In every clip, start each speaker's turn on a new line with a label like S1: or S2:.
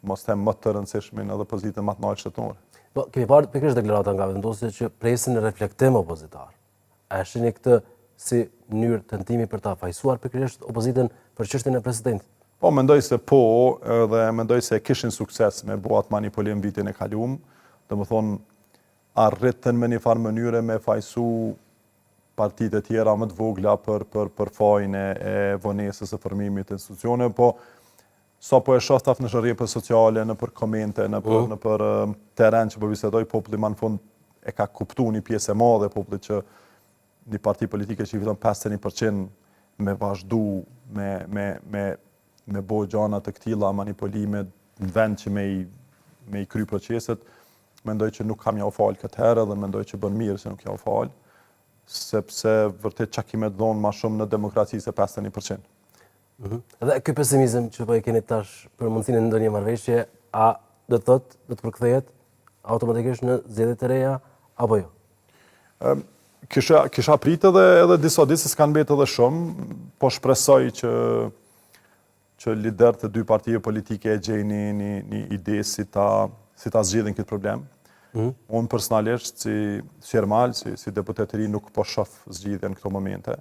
S1: mos them më të rëndësishmin edhe pozitën më të lartë shtetërore.
S2: Po, kemi parë pikërisht deklarata nga vendosja që presin në reflektim opozitar. A shihni këtë si mënyrë tentimi për ta fajsuar pikërisht opozitën për çështjen e presidentit?
S1: Po, mendoj se po, dhe mendoj se kishin sukses me bo atë manipulim vitin e kaluar. Domethënë, arritën me një farë mënyre me fajsu partitë e tjera më të vogla për fajin e vonesës së formimit të institucione, po sa po e shoh në rrjetet sociale, në për komente, në për terren që po bisedoj, populli më në fund e ka kuptuar një pjesë e madhe e popullit që një parti politike që i fiton 51% me vazhdu me bo gjana të këtilla manipulime në vend që me i kry proceset, mendoj që nuk kam ja u falë këtë herë dhe mendoj që bën mirë se nuk ja u falë, sepse vërtet çka kime dhonë ma shumë në demokraci se 51%.
S2: Dhe ky pesimizëm që po e keni tash për mundësinë e ndonjë marrëveshje, a do të përkthehet automatikisht në zgjedhjet e reja apo jo?
S1: Kisha pritë edhe disa ditë se s'kanë mbetë edhe shumë, po shpresoj që liderët e dy partive politike e gjejnë një ide si ta zgjidhin këtë problem. Unë personalisht si Ermal, si deputet i ri, nuk po shoh zgjidhjen në këto momente.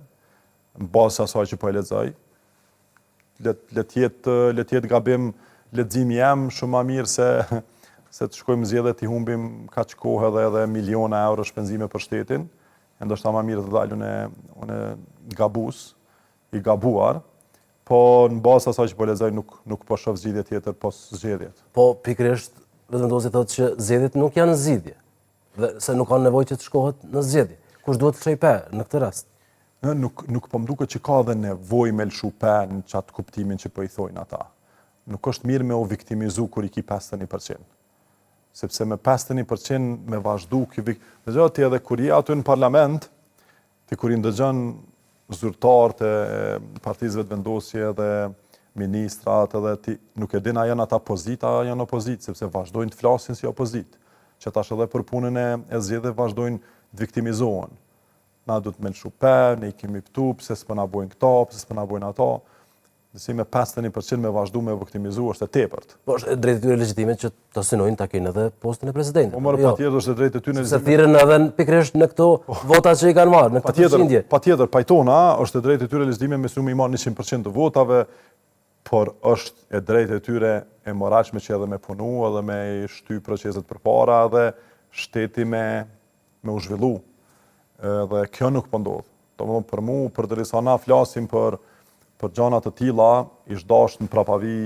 S1: Në bazë asaj që po e lexoj, le të jetë gabim leximi jam shumë më mirë se të shkojmë zgjedhje të humbim kaq kohë edhe miliona euro shpenzime për shtetin. Ndoshta më mirë të dalun unë gabus, i gabuar, po në bazë asaj që po lexoj nuk po shoh zgjidhje tjetër pos zgjedhjet.
S2: Po pikërisht vendosja thotë që zgjedhjet nuk janë zgjidhje, dhe se nuk ka nevojë që të shkohet në zgjedhje. Kush duhet të çojë pe në këtë rast?
S1: Nuk po më duket që ka dhe nevojë me lshu pe në çat kuptimin që po i thojnë ata. Nuk është mirë me u viktimizu kur i ki 51%. Sepse me 51% me vazhdu dëgjoj ti edhe kur je aty në parlament, ti kur i ndëgjon zyrtarët e partisëve të vendosje dhe ministrat edhe ti nuk e din a janë ata pozita a janë opozit, sepse vazhdojnë të flasin si opozit. Që tash edhe për punën e zgjedhjeve vazhdojnë të viktimizohen. Na du të me lshu pe, ne i kemi këtu, pse s'po na bojnë këta, pse s'po na bojnë ata. Nësi me 51% me vazhdu me viktimizu është e tepërt.
S2: Po është drejtë e tyre legjitime që të synojnë ta kenë edhe postin e presidentit.
S1: Po morë patjetër është drejtë e tyre
S2: legjitime. Se thirrën edhe pikërisht në këto vota që i kanë marrë, në këtë përqindje.
S1: Patjetër, pajtona është drejtë e tyre legjitime me shumë i marrë 100% të votave, por është e drejtë e tyre e moralshme që edhe me punu, edhe me shty proceset përpara, edhe shteti me u zhvillu. Dhe kjo nuk po ndodh. Domethënë për mua, përderisa na flasim për gjana të tilla, ish dashur në prapavi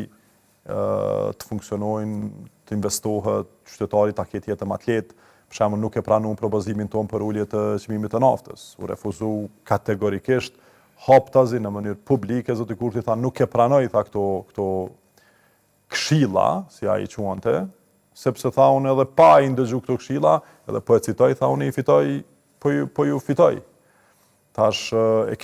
S1: të funksionojnë, të investohet, qytetari ta ketë jetën më të lehtë. Për shembull, nuk e pranuam propozimin ton për ulje të çmimit të naftës. U refuzu kategorikisht, haptazi në mënyrë publike, zoti Kurti tha nuk e pranoj tha këto këshilla, si ai quante, sepse tha unë edhe pa i ndëgju këto këshilla, edhe po e citoj, tha unë i fitoj, po ju fitoj. Tash